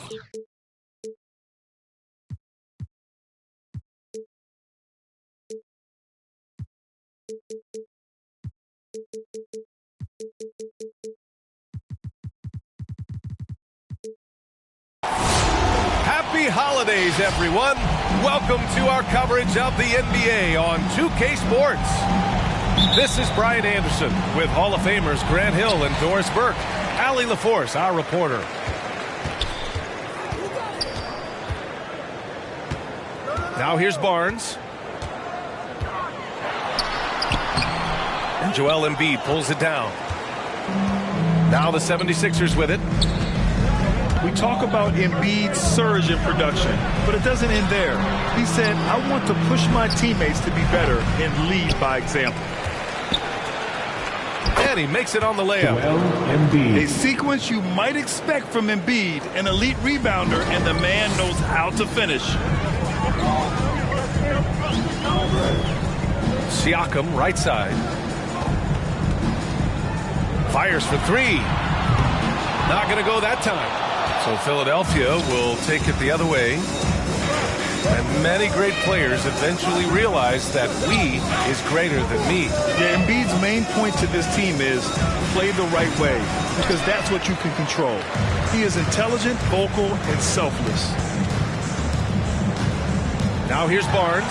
Happy holidays, everyone. Welcome to our coverage of the NBA on 2K Sports. This is Brian Anderson with Hall of Famers Grant Hill and Doris Burke. Allie LaForce, our reporter. Now here's Barnes. And Joel Embiid pulls it down. Now the 76ers with it. We talk about Embiid's surge in production, but it doesn't end there. He said, I want to push my teammates to be better and lead by example. And he makes it on the layup. A sequence you might expect from Embiid, an elite rebounder, and the man knows how to finish. Siakam, right side. Fires for three. Not going to go that time. So Philadelphia will take it the other way. And many great players eventually realize that we is greater than me. Yeah, Embiid's main point to this team is play the right way, because that's what you can control. He is intelligent, vocal, and selfless. Now here's Barnes.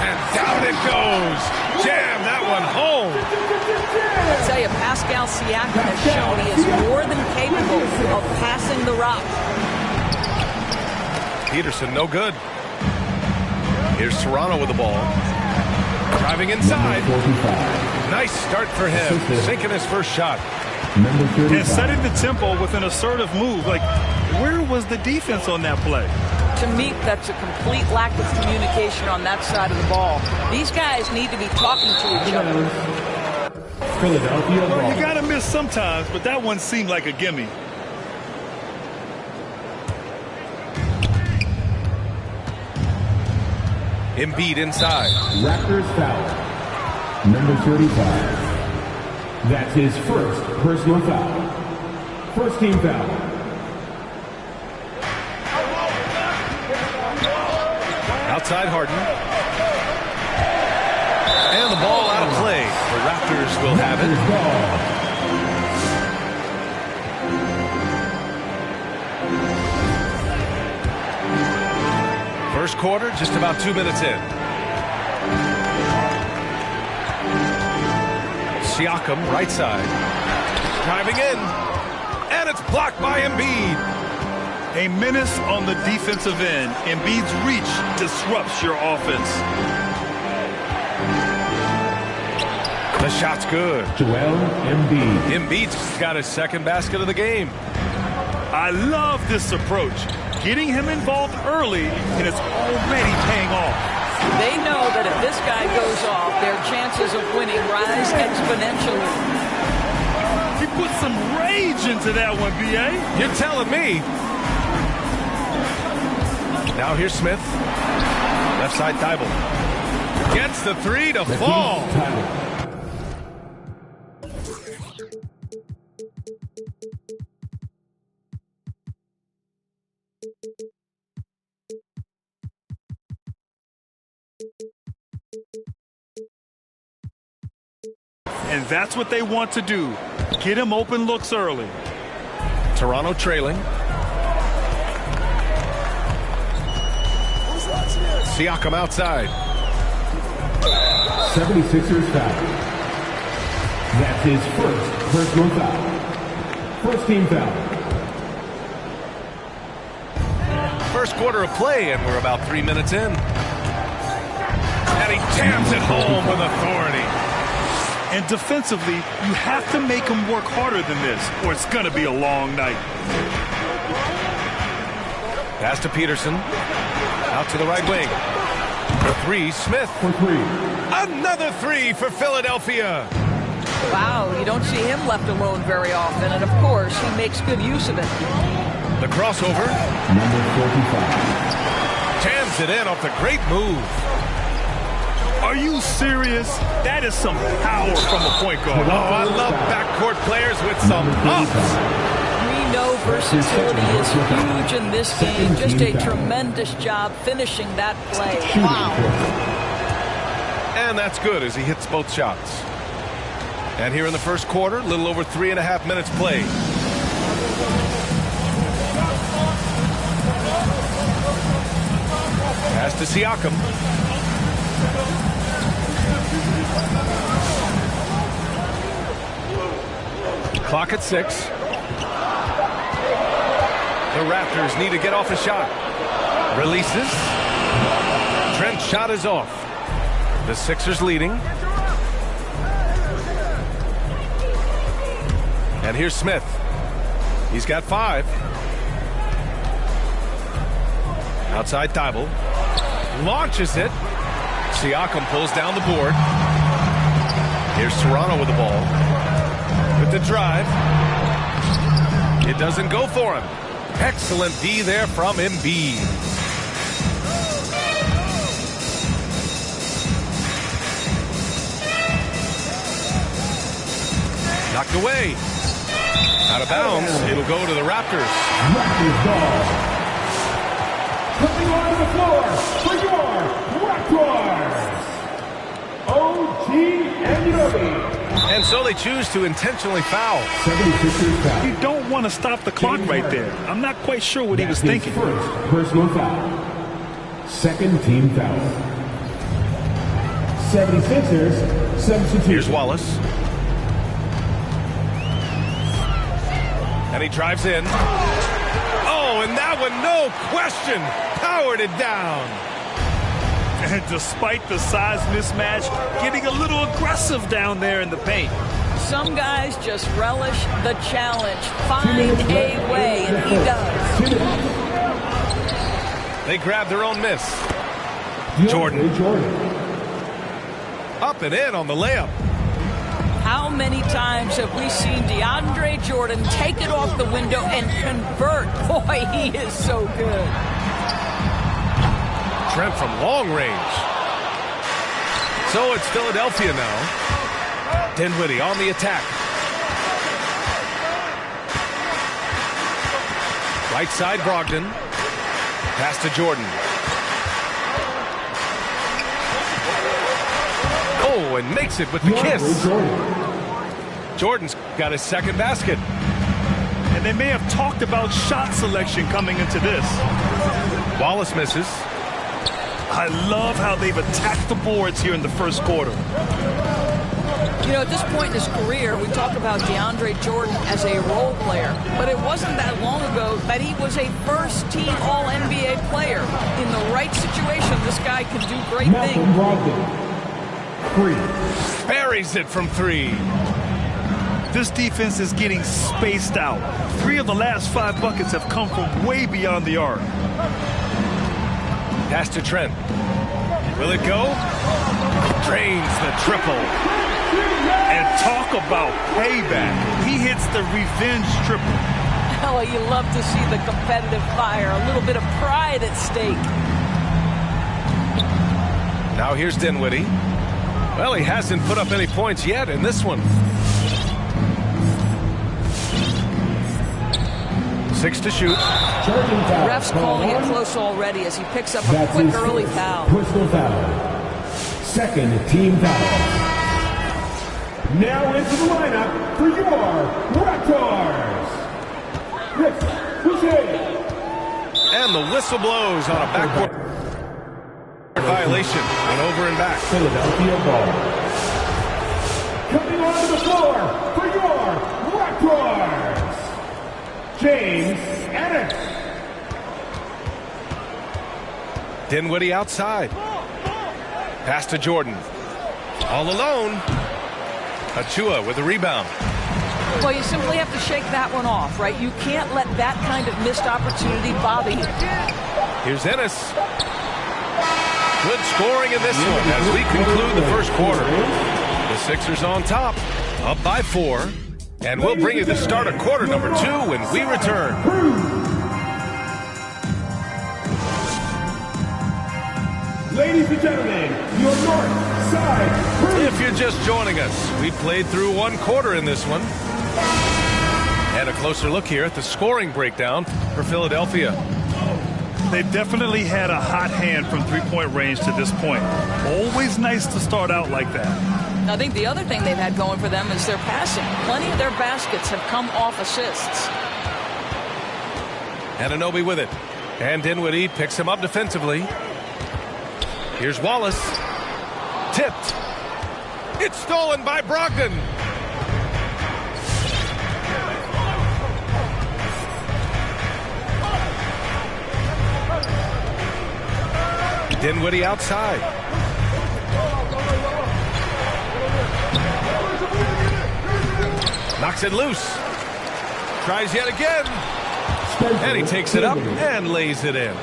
And down it goes. Jam that one home. I'll tell you, Pascal Siakam has shown he is more than capable of passing the rock. Peterson, no good. Here's Toronto with the ball. Driving inside. Nice start for him. Sinking his first shot. And setting the tempo with an assertive move. Like, where was the defense on that play? To me, that's a complete lack of communication on that side of the ball. These guys need to be talking to each other. Philadelphia. Well, you got to miss sometimes, but that one seemed like a gimme. Embiid inside. Raptors foul. Number 35. That's his first personal foul. First team foul. Outside Harden. And the ball out of play. The Raptors will have it. First quarter, just about 2 minutes in. Siakam, right side. Driving in. And it's blocked by Embiid. A menace on the defensive end. Embiid's reach disrupts your offense. The shot's good. Joel Embiid. Embiid's got his second basket of the game. I love this approach. Getting him involved early, and it's already paying off. They know that if this guy goes off, their chances of winning rise exponentially. He put some rage into that one, B.A. You're telling me. Now here's Smith. Left side Thibault. Gets the three to fall. And that's what they want to do. Get him open looks early. Toronto trailing. Siakam outside. 76ers foul. That's his first personal foul. First team foul. First quarter of play, and we're about 3 minutes in. And he jams it home with authority. And defensively, you have to make him work harder than this, or it's going to be a long night. Pass to Peterson. Out to the right wing. For three, Smith. For three. Another three for Philadelphia. Wow, you don't see him left alone very often, and of course, he makes good use of it. The crossover. Number 45. Jams it in off the great move. Are you serious? That is some power from a point guard. Oh, I love backcourt players with some ups. We know for versatility is huge in this game. Just a tremendous job finishing that play. Wow. And that's good as he hits both shots. And here in the first quarter, a little over 3.5 minutes played. Pass to Siakam. Clock at 6. The Raptors need to get off a shot. Releases. Trent's shot is off. The Sixers leading. And here's Smith. He's got 5. Outside Thibault. Launches it. Siakam pulls down the board. Here's Toronto with the ball. With the drive. It doesn't go for him. Excellent D there from Embiid. Knocked away. Out of bounds. It'll go to the Raptors. Raptors ball. Coming onto the floor for your Raptors, OG Anunoby. And so they choose to intentionally foul. 76ers foul. You don't want to stop the clock right there. I'm not quite sure what he was That's his thinking. First personal foul. Second team foul. 76ers substitution. Here's Wallace. And he drives in. Oh, and that one, no question, powered it down. And despite the size mismatch, getting a little aggressive down there in the paint. Some guys just relish the challenge. Find a way, and he does. They grab their own miss. Jordan. Up and in on the layup. How many times have we seen DeAndre Jordan take it off the window and convert? Boy, he is so good. Trent from long range. So it's Philadelphia now. Dinwiddie on the attack. Right side Brogdon. Pass to Jordan. Oh, and makes it with the kiss. Jordan's got his second basket. And they may have talked about shot selection coming into this. Wallace misses. I love how they've attacked the boards here in the first quarter. You know, at this point in his career, we talk about DeAndre Jordan as a role player, but it wasn't that long ago that he was a first-team All-NBA player. In the right situation, this guy can do great things. Buries it from 3. This defense is getting spaced out. 3 of the last 5 buckets have come from way beyond the arc. Pass to Trent. Will it go? Drains the triple. And talk about payback. He hits the revenge triple. Oh, you love to see the competitive fire. A little bit of pride at stake. Now here's Dinwiddie. Well, he hasn't put up any points yet in this one. 6 to shoot. Ref's calling it close already as he picks up a quick early foul. Personal foul. Second team foul. Now into the lineup for your Raptors, Rick Boucher. And the whistle blows on a backboard violation. Went over and back. Philadelphia ball. Coming onto the floor for your Raptors, James Ennis. Dinwiddie outside. Pass to Jordan. All alone. Achua with a rebound. Well, you simply have to shake that one off, right? You can't let that kind of missed opportunity bother you. Here's Ennis. Good scoring in this one as we conclude the first quarter. The Sixers on top, up by 4. And we'll bring you the start of quarter number 2 when we return. Ladies and gentlemen, your north side crew. If you're just joining us, we played through 1 quarter in this one. And a closer look here at the scoring breakdown for Philadelphia. They've definitely had a hot hand from three-point range to this point. Always nice to start out like that. I think the other thing they've had going for them is their passing. Plenty of their baskets have come off assists. Anunoby with it. And Dinwiddie picks him up defensively. Here's Wallace. Tipped. It's stolen by Brogdon. Dinwiddie outside. Knocks it loose. Tries yet again. And he takes it up and lays it in.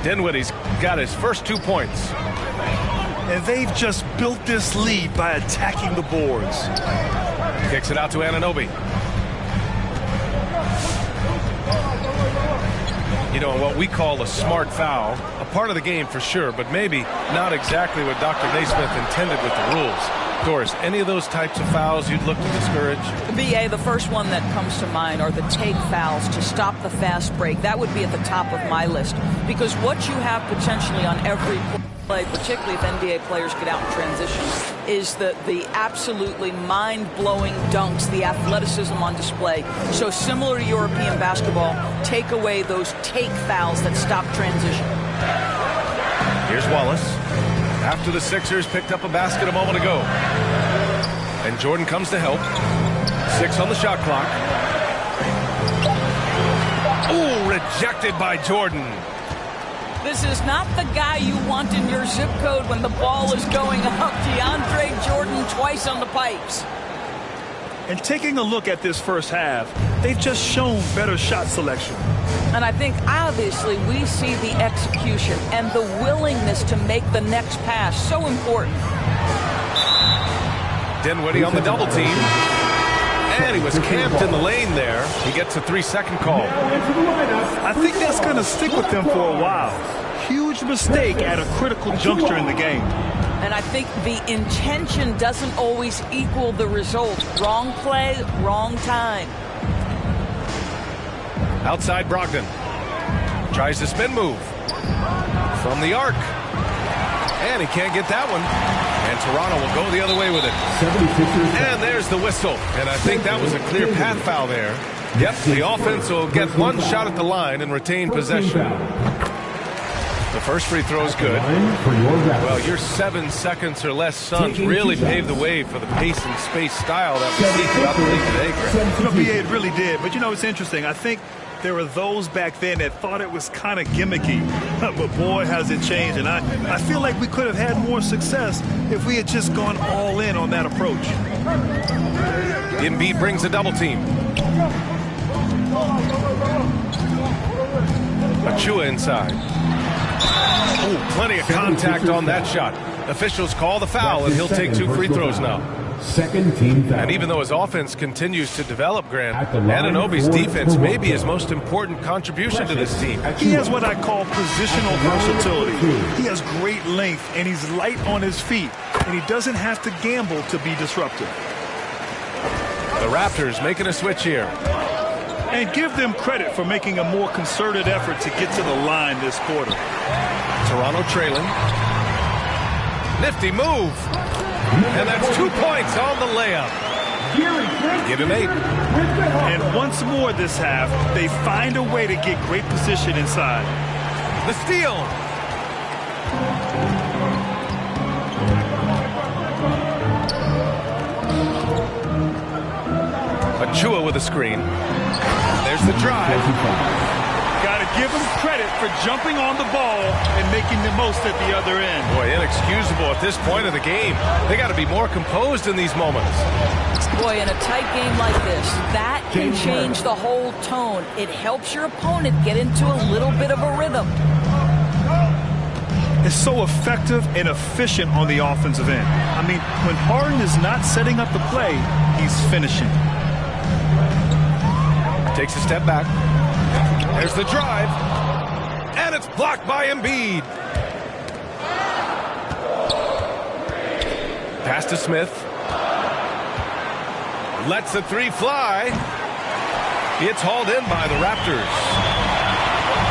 Dinwiddie's got his first 2 points. And they've just built this lead by attacking the boards. Kicks it out to Anunoby. You know, what we call a smart foul, a part of the game for sure, but maybe not exactly what Dr. Naismith intended with the rules. Doris, any of those types of fouls you'd look to discourage? BA, the first one that comes to mind are the take fouls to stop the fast break. That would be at the top of my list, because what you have potentially on every play, particularly if NBA players get out in transition, is the absolutely mind-blowing dunks, the athleticism on display. So similar to European basketball, take away those take fouls that stop transition. Here's Wallace. After the Sixers picked up a basket a moment ago. And Jordan comes to help. 6 on the shot clock. Ooh, rejected by Jordan. This is not the guy you want in your zip code when the ball is going up. DeAndre Jordan twice on the pipes. And taking a look at this first half, they've just shown better shot selection. And I think obviously we see the execution and the willingness to make the next pass so important. Dinwiddie on the double team. And he was camped in the lane there. He gets a 3-second call. I think that's going to stick with them for a while. Huge mistake at a critical juncture in the game. And I think the intention doesn't always equal the result. Wrong play, wrong time. Outside Brogdon. Tries the spin move. From the arc. And he can't get that one. And Toronto will go the other way with it. And there's the whistle. And I think that was a clear path foul there. Yep, the offense will get one shot at the line and retain possession. The first free throw is good. Well, your 7 seconds or less Suns really paved the way for the pace and space style that we see throughout the league today, Greg. You know, BA, it really did. But, you know, it's interesting. I think there were those back then that thought it was kind of gimmicky. But, boy, has it changed. And I feel like we could have had more success if we had just gone all in on that approach. Embiid brings a double team. Achua inside. Oh, plenty of contact on that shot. Officials call the foul, and he'll take 2 free throws now. Second team foul. And even though his offense continues to develop, Grant, Anunoby's defense may be his most important contribution to this team. He has what I call positional versatility. He has great length, and he's light on his feet, and he doesn't have to gamble to be disruptive. The Raptors making a switch here. And give them credit for making a more concerted effort to get to the line this quarter. Toronto trailing. Nifty move. And that's 2 points on the layup. Give him 8. And once more this half, they find a way to get great position inside. The steal. Achua with a screen. There's the drive. Got to give him credit for jumping on the ball and making the most at the other end. Boy, inexcusable at this point of the game. They got to be more composed in these moments. Boy, in a tight game like this, that can change the whole tone. It helps your opponent get into a little bit of a rhythm. It's so effective and efficient on the offensive end. I mean, when Harden is not setting up the play, he's finishing. Takes a step back. There's the drive. And it's blocked by Embiid. Pass to Smith. Lets the 3 fly. It's hauled in by the Raptors.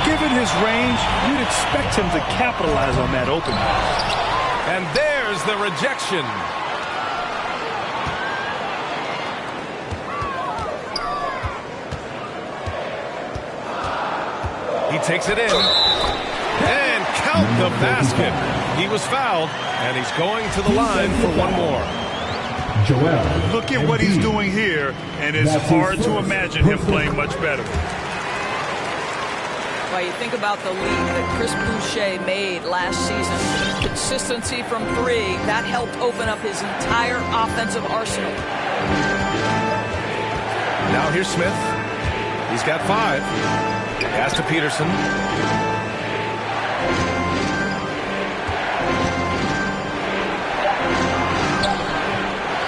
Given his range, you'd expect him to capitalize on that opening. And there's the rejection. He takes it in. And count the basket. He was fouled, and he's going to the line for one more. Joel. Look at what he's doing here, and it's hard to imagine him playing much better. Well, you think about the lead that Chris Boucher made last season. Consistency from three, that helped open up his entire offensive arsenal. Now here's Smith. He's got 5. Pass to Peterson.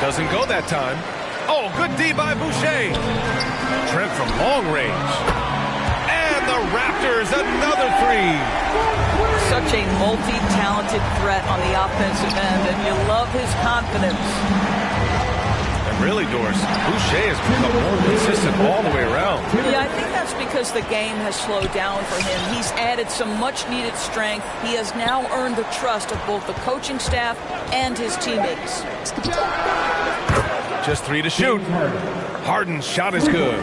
Doesn't go that time. Oh, good D by Boucher. Trent from long range. And the Raptors, another 3. Such a multi-talented threat on the offensive end, and you love his confidence. And really, Doris, Boucher has become more consistent all the way around. Yeah, I think that's because the game has slowed down for him. He's added some much-needed strength. He has now earned the trust of both the coaching staff and his teammates. Just 3 to shoot. Harden's shot is good.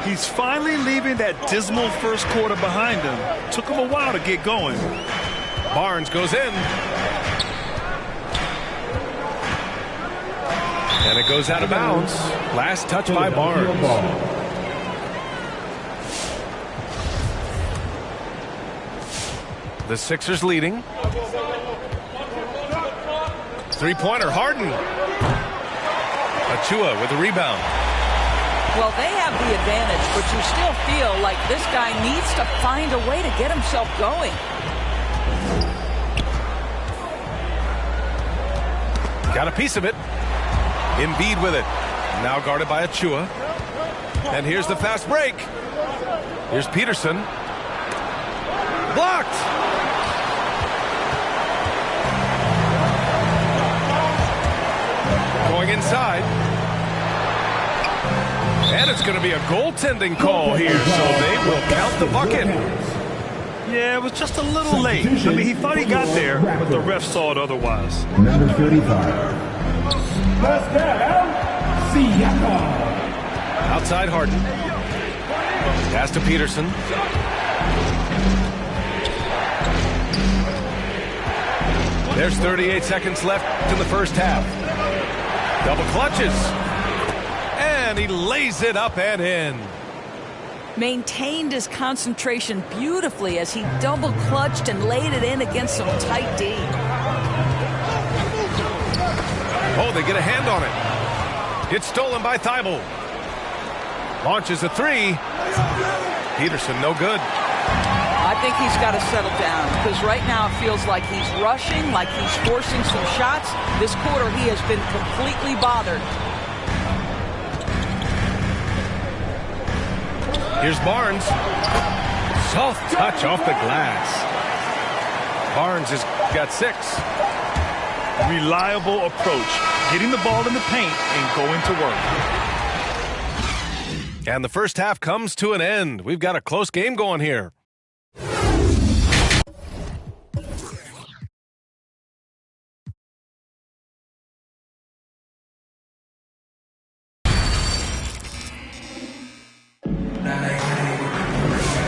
He's finally leaving that dismal first quarter behind him. Took him a while to get going. Barnes goes in. And it goes out of bounds. Last touch by Barnes. The Sixers leading. Three-pointer, Harden. Achua with the rebound. Well, they have the advantage, but you still feel like this guy needs to find a way to get himself going. Got a piece of it. Embiid with it. Now guarded by Achua. And here's the fast break. Here's Peterson. Blocked. Going inside. And it's going to be a goaltending call here, so they will count the bucket. Yeah, it was just a little late. I mean, he thought he got there, but the ref saw it otherwise. Number 35. Siakam. Outside Harden. Pass to Peterson. There's 38 seconds left in the first half. Double clutches. And he lays it up and in. Maintained his concentration beautifully as he double clutched and laid it in against some tight D. Oh, they get a hand on it. It's stolen by Thibault. Launches a 3. Peterson, no good. I think he's got to settle down because right now it feels like he's rushing, like he's forcing some shots. This quarter he has been completely bothered. Here's Barnes. Soft touch off the glass. Barnes has got 6. Reliable approach. Getting the ball in the paint and going to work. And the first half comes to an end. We've got a close game going here.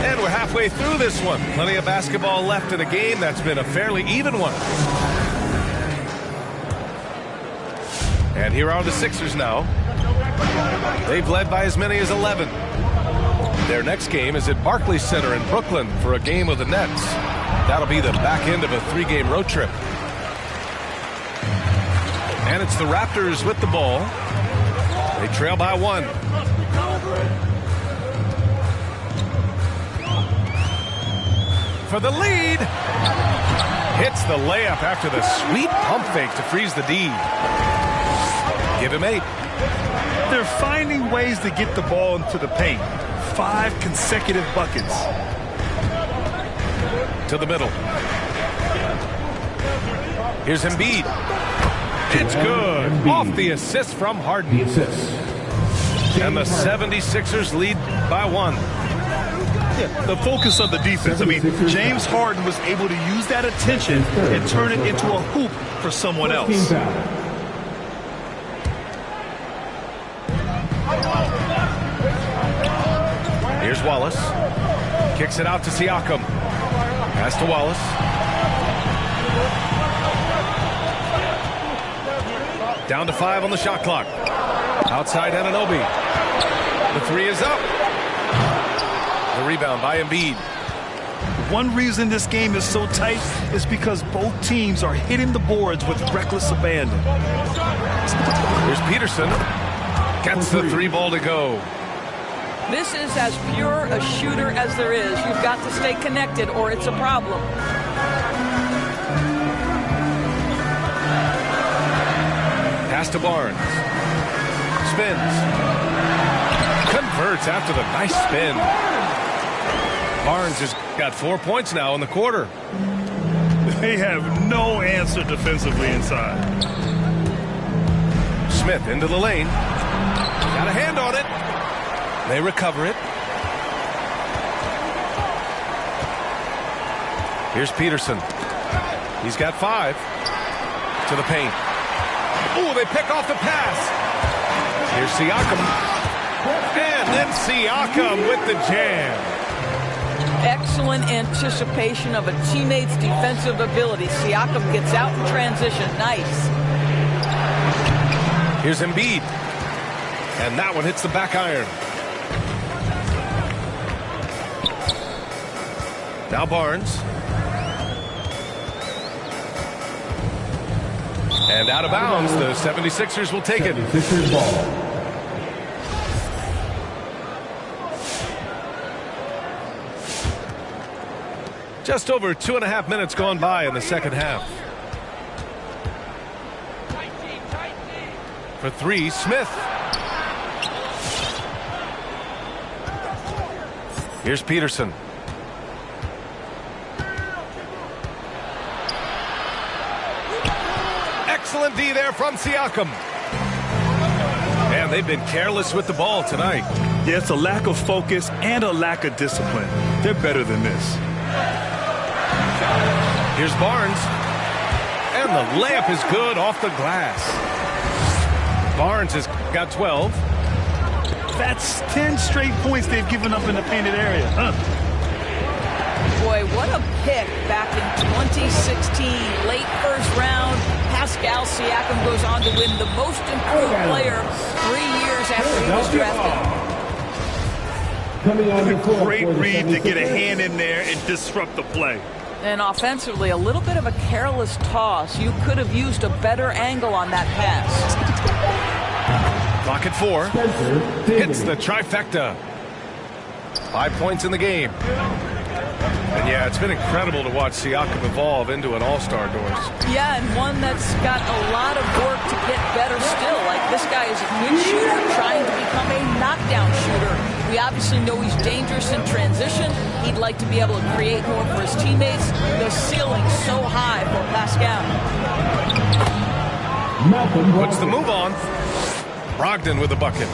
And we're halfway through this one. Plenty of basketball left in a game that's been a fairly even one. And here are the Sixers now. They've led by as many as 11. Their next game is at Barclays Center in Brooklyn for a game with the Nets. That'll be the back end of a 3-game road trip. And it's the Raptors with the ball. They trail by 1. For the lead. Hits the layup after the sweet pump fake to freeze the D. Give him 8. They're finding ways to get the ball into the paint. 5 consecutive buckets. To the middle. Here's Embiid. It's good. Off the assist from Harden. The assist. And the 76ers lead by 1. Yeah, the focus of the defense. I mean, James Harden was able to use that attention and turn it into a hoop for someone else. Here's Wallace. Kicks it out to Siakam. Pass to Wallace. Down to 5 on the shot clock. Outside Anunoby. The 3 is up. The rebound by Embiid. One reason this game is so tight is because both teams are hitting the boards with reckless abandon. Here's Peterson. Gets the 3 ball to go. This is as pure a shooter as there is. You've got to stay connected or it's a problem. Pass to Barnes. Spins. Converts after the nice spin. Barnes has got 4 points now in the quarter. They have no answer defensively inside. Smith into the lane. Got a hand on it. They recover it. Here's Peterson. He's got 5. To the paint. Ooh, they pick off the pass. Here's Siakam. And then Siakam with the jam. Excellent anticipation of a teammate's defensive ability. Siakam gets out in transition. Nice. Here's Embiid. And that one hits the back iron. Now Barnes. And out of bounds, the 76ers will take it. 76ers ball. Just over 2.5 minutes gone by in the second half. For 3, Smith. Here's Peterson. Excellent D there from Siakam. And they've been careless with the ball tonight. Yeah, it's a lack of focus and a lack of discipline. They're better than this. Here's Barnes. And the layup is good off the glass. Barnes has got 12. That's 10 straight points they've given up in the painted area. Boy, what a pick back in 2016. Late first round. Pascal Siakam goes on to win the most improved player 3 years after he was drafted. A great read to get a hand in there and disrupt the play. And offensively, a little bit of a careless toss. You could have used a better angle on that pass. Clock at 4. Hits the trifecta. 5 points in the game. And yeah, it's been incredible to watch Siakam evolve into an all-star, Doris. Yeah, and one that's got a lot of work to get better still. Like, this guy is a good shooter trying to become a knockdown shooter. We obviously know he's dangerous in transition. He'd like to be able to create more for his teammates. The ceiling's so high for Pascal. Puts the move on. Brogdon with the bucket.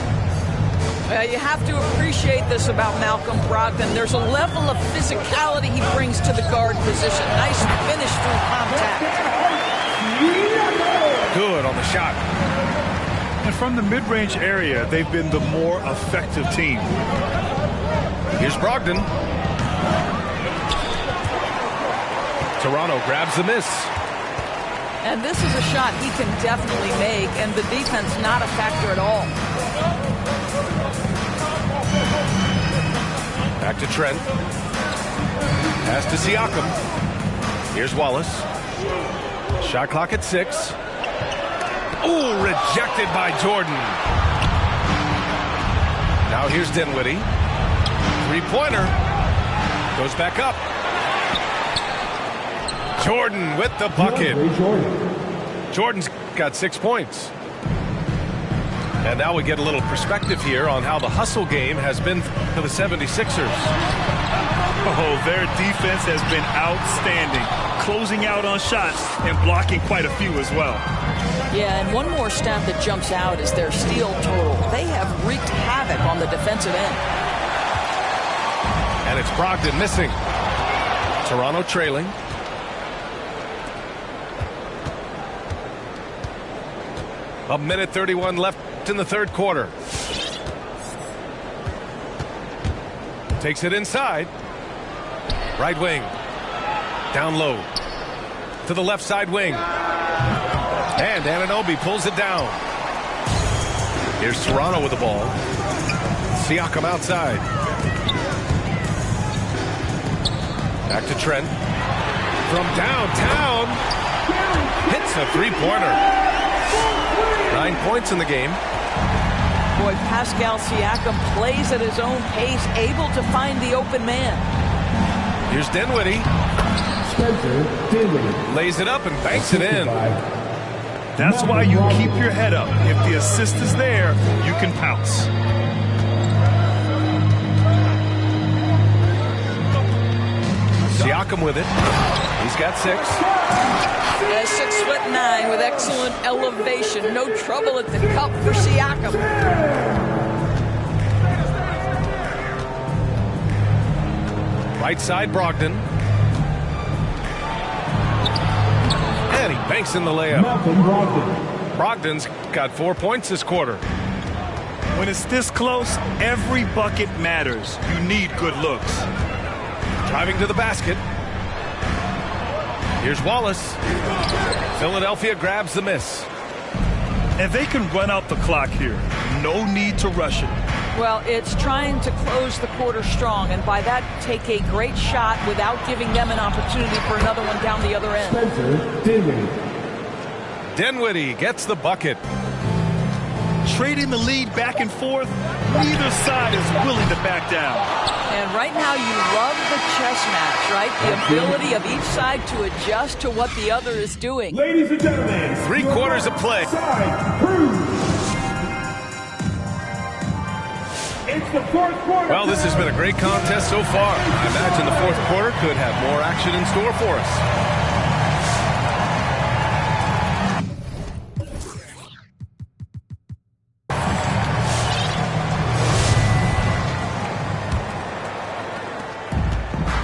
You have to appreciate this about Malcolm Brogdon. There's a level of physicality he brings to the guard position. Nice finish through contact. Good on the shot. And from the mid-range area, they've been the more effective team. Here's Brogdon. Toronto grabs the miss. And this is a shot he can definitely make, and the defense not a factor at all. Back to Trent. Pass to Siakam. Here's Wallace. Shot clock at 6. Ooh, rejected by Jordan. Now here's Dinwiddie. 3-pointer. Goes back up. Jordan with the bucket. Jordan's got 6 points. And now we get a little perspective here on how the hustle game has been for the 76ers. Oh, their defense has been outstanding, closing out on shots and blocking quite a few as well. Yeah, and one more stat that jumps out is their steal total. They have wreaked havoc on the defensive end. And it's Brogdon missing. Toronto trailing. A minute 31 left in the third quarter. Takes it inside. Right wing. Down low. To the left side wing. And Anunoby pulls it down. Here's Toronto with the ball. Siakam outside. Back to Trent. From downtown. Hits a three-pointer. 9 points in the game. Boy, Pascal Siakam plays at his own pace, able to find the open man. Here's Dinwiddie. Spencer Dinwiddie. Lays it up and banks it in. That's why you keep your head up. If the assist is there, you can pounce. Siakam with it. He's got 6. At 6'9" with excellent elevation. No trouble at the cup for Siakam. Right side, Brogdon. And he banks in the layup. Malcolm Brogdon. Brogdon's got 4 points this quarter. When it's this close, every bucket matters. You need good looks. Driving to the basket. Here's Wallace. Philadelphia grabs the miss. And they can run out the clock here. No need to rush it. Well, it's trying to close the quarter strong, and by that, take a great shot without giving them an opportunity for another one down the other end. Spencer Dinwiddie. Dinwiddie gets the bucket. Trading the lead back and forth, neither side is willing to back down. And right now you love the chess match, right? The ability of each side to adjust to what the other is doing. Ladies and gentlemen, 3 quarters of play. Side Cruz. It's the fourth quarter. Well, this has been a great contest so far. I imagine the fourth quarter could have more action in store for us.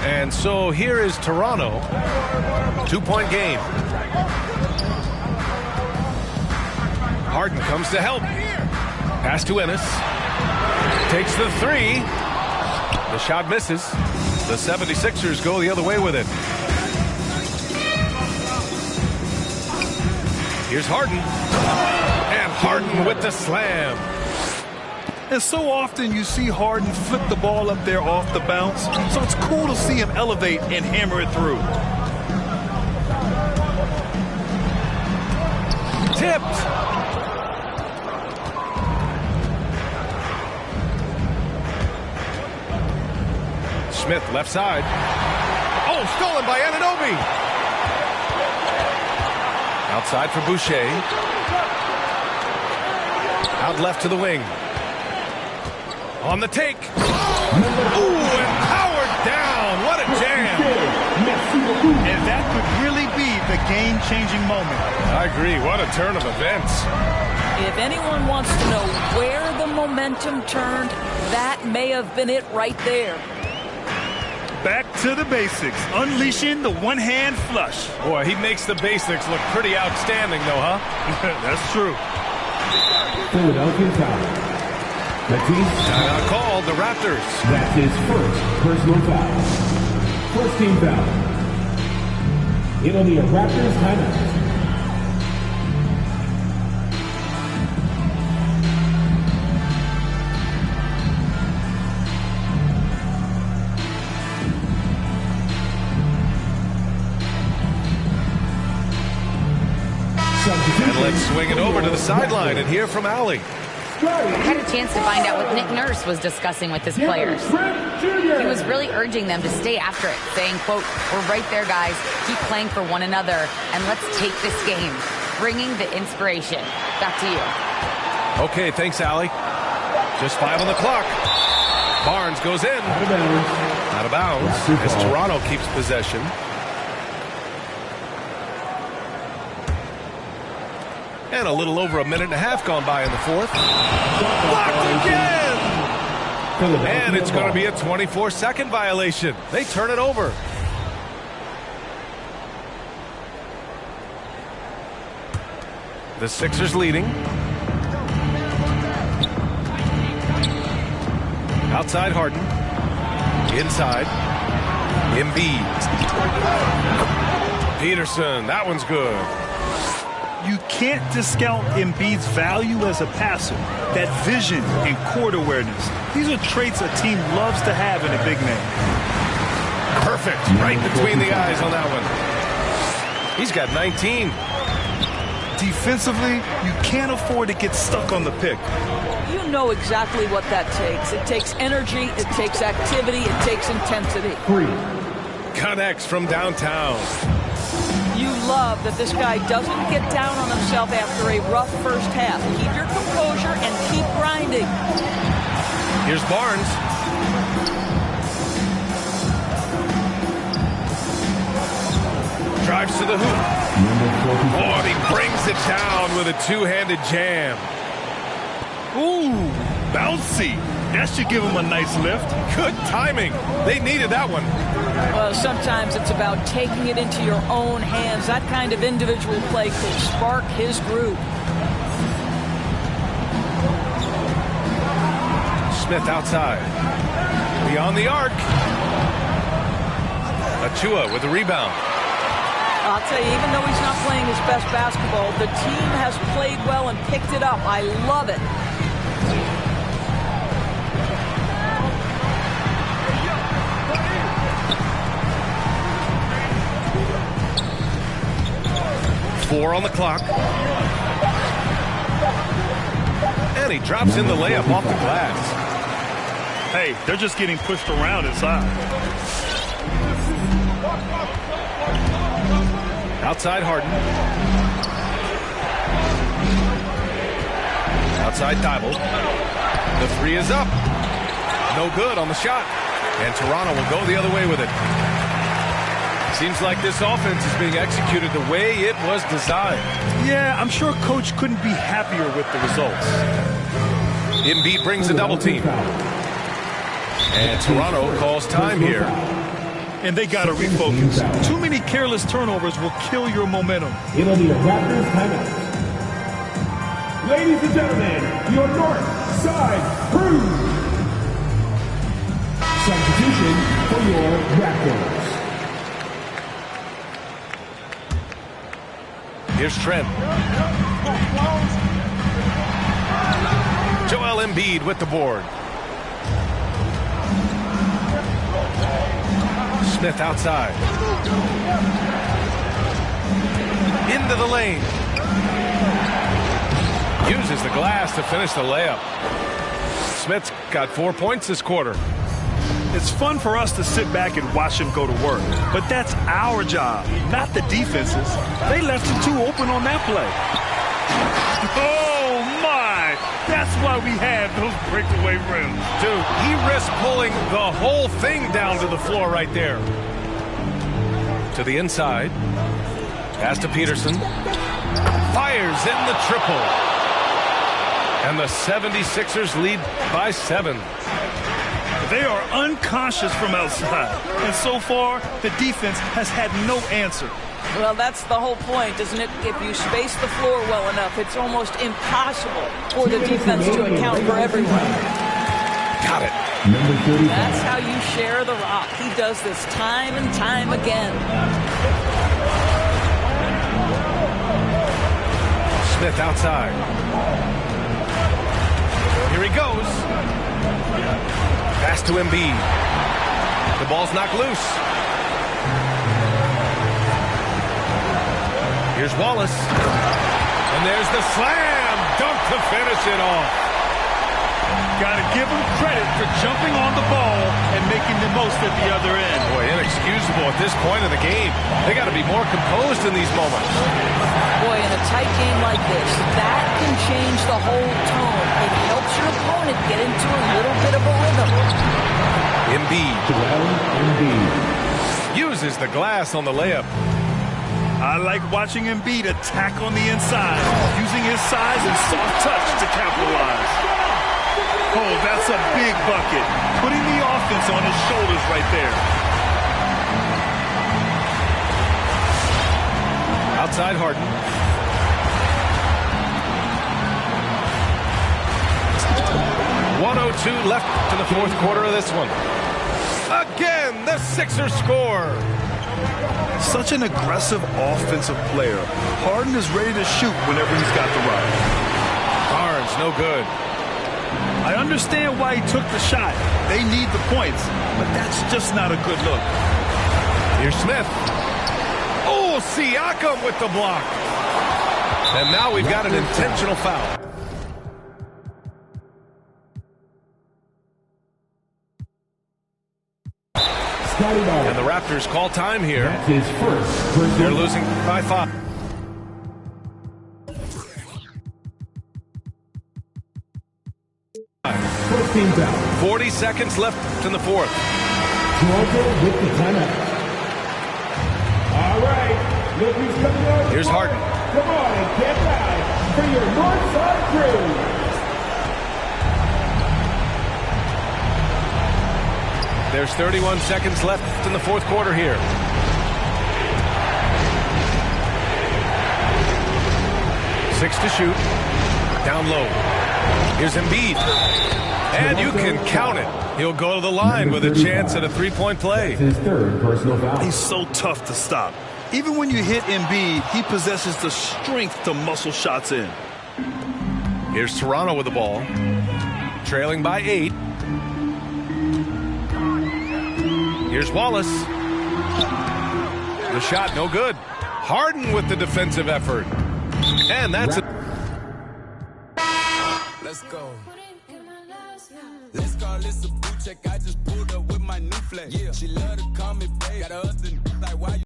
And so here is Toronto. 2-point game. Harden comes to help. Pass to Ennis. Takes the 3. The shot misses. The 76ers go the other way with it. Here's Harden. And Harden with the slam. And so often you see Harden flip the ball up there off the bounce. So it's cool to see him elevate and hammer it through. Tipped. Smith left side. Oh, stolen by Anunoby. Outside for Boucher. Out left to the wing. On the take. Ooh, and powered down. What a jam. And that could really be the game-changing moment. I agree. What a turn of events. If anyone wants to know where the momentum turned, that may have been it right there. Back to the basics, unleashing the one-hand flush. Boy, he makes the basics look pretty outstanding, though, huh? That's true. Philadelphia time. Timeout called, the Raptors. That's his first personal foul. First team foul. It'll be a Raptors timeout. And let's swing it over to the sideline and hear from Allie. I had a chance to find out what Nick Nurse was discussing with his players. He was really urging them to stay after it, saying, quote, "We're right there, guys. Keep playing for one another, and let's take this game." Bringing the inspiration. Back to you. Okay, thanks, Allie. Just 5 on the clock. Barnes goes in. Out of bounds as Toronto keeps possession. And a little over a minute and a half gone by in the fourth. Blocked again! And it's going to be a 24-second violation. They turn it over. The Sixers leading. Outside Harden. Inside. Embiid. Peterson. That one's good. You can't discount Embiid's value as a passer. That vision and court awareness. These are traits a team loves to have in a big man. Perfect. Right between the eyes on that one. He's got 19. Defensively, you can't afford to get stuck on the pick. You know exactly what that takes. It takes energy, it takes activity, it takes intensity. Connects from downtown. You love that this guy doesn't get down on himself after a rough first half. Keep your composure and keep grinding. Here's Barnes. Drives to the hoop. Oh, and he brings it down with a two-handed jam. Ooh, bouncy. That should give him a nice lift. Good timing. They needed that one. Well, sometimes it's about taking it into your own hands. That kind of individual play could spark his group. Smith outside. Beyond the arc. Achua with the rebound. I'll tell you, even though he's not playing his best basketball, the team has played well and picked it up. I love it. Four on the clock. And he drops in the layup off the glass. Hey, they're just getting pushed around inside. Outside Harden. Outside Thibault. The three is up. No good on the shot. And Toronto will go the other way with it. Seems like this offense is being executed the way it was designed. Yeah, I'm sure Coach couldn't be happier with the results. Embiid brings a double team. And Toronto calls time here. And they got to refocus. Too many careless turnovers will kill your momentum. It'll be a Raptors timeout. Ladies and gentlemen, your North Side Crew. Substitution for your Raptors. Here's Trent. Joel Embiid with the board. Smith outside. Into the lane. Uses the glass to finish the layup. Smith's got 4 points this quarter. It's fun for us to sit back and watch him go to work. But that's our job, not the defense's. They left him too open on that play. Oh, my! That's why we have those breakaway rims. Dude, he risked pulling the whole thing down to the floor right there. To the inside. Pass to Peterson. Fires in the triple. And the 76ers lead by 7. They are unconscious from outside. And so far, the defense has had no answer. Well, that's the whole point, isn't it? If you space the floor well enough, it's almost impossible for the defense to account for everyone. Got it. That's how you share the rock. He does this time and time again. Smith outside. Here he goes. Pass to Embiid. The ball's knocked loose. Here's Wallace. And there's the slam dunk to finish it off. Got to give him credit for jumping on the ball and making the most at the other end. Boy, inexcusable at this point in the game. They got to be more composed in these moments. Boy, in a tight game like this, that can change the whole tone. It helps your opponent get into a little bit of a rhythm. Embiid uses the glass on the layup. I like watching Embiid attack on the inside, using his size and soft touch to capitalize. Oh, that's a big bucket. Putting the offense on his shoulders right there. Outside Harden. .102 left in the fourth quarter of this one. Again, the Sixers score. Such an aggressive offensive player. Harden is ready to shoot whenever he's got the rock. Barnes, no good. I understand why he took the shot. They need the points, but that's just not a good look. Here's Smith. Oh, Siakam with the block. And now we've got an intentional foul. And the Raptors call time here. That's his first. They're losing by 5. First team foul. 40 seconds left in the fourth. Toronto with the timeout. All right, look who's coming out. Here's Harden. Come on and get back for your Northside crew. There's 31 seconds left in the fourth quarter here. Six to shoot. Down low. Here's Embiid. And you can count it. He'll go to the line with a chance at a three-point play. His third personal foul. He's so tough to stop. Even when you hit Embiid, he possesses the strength to muscle shots in. Here's Toronto with the ball. Trailing by 8. Here's Wallace. The shot, no good. Harden with the defensive effort. And that's it. Let's go. Let's call this a boot check. I just pulled up with my new flag. Yeah, she love to call me babe. Got a husband like why you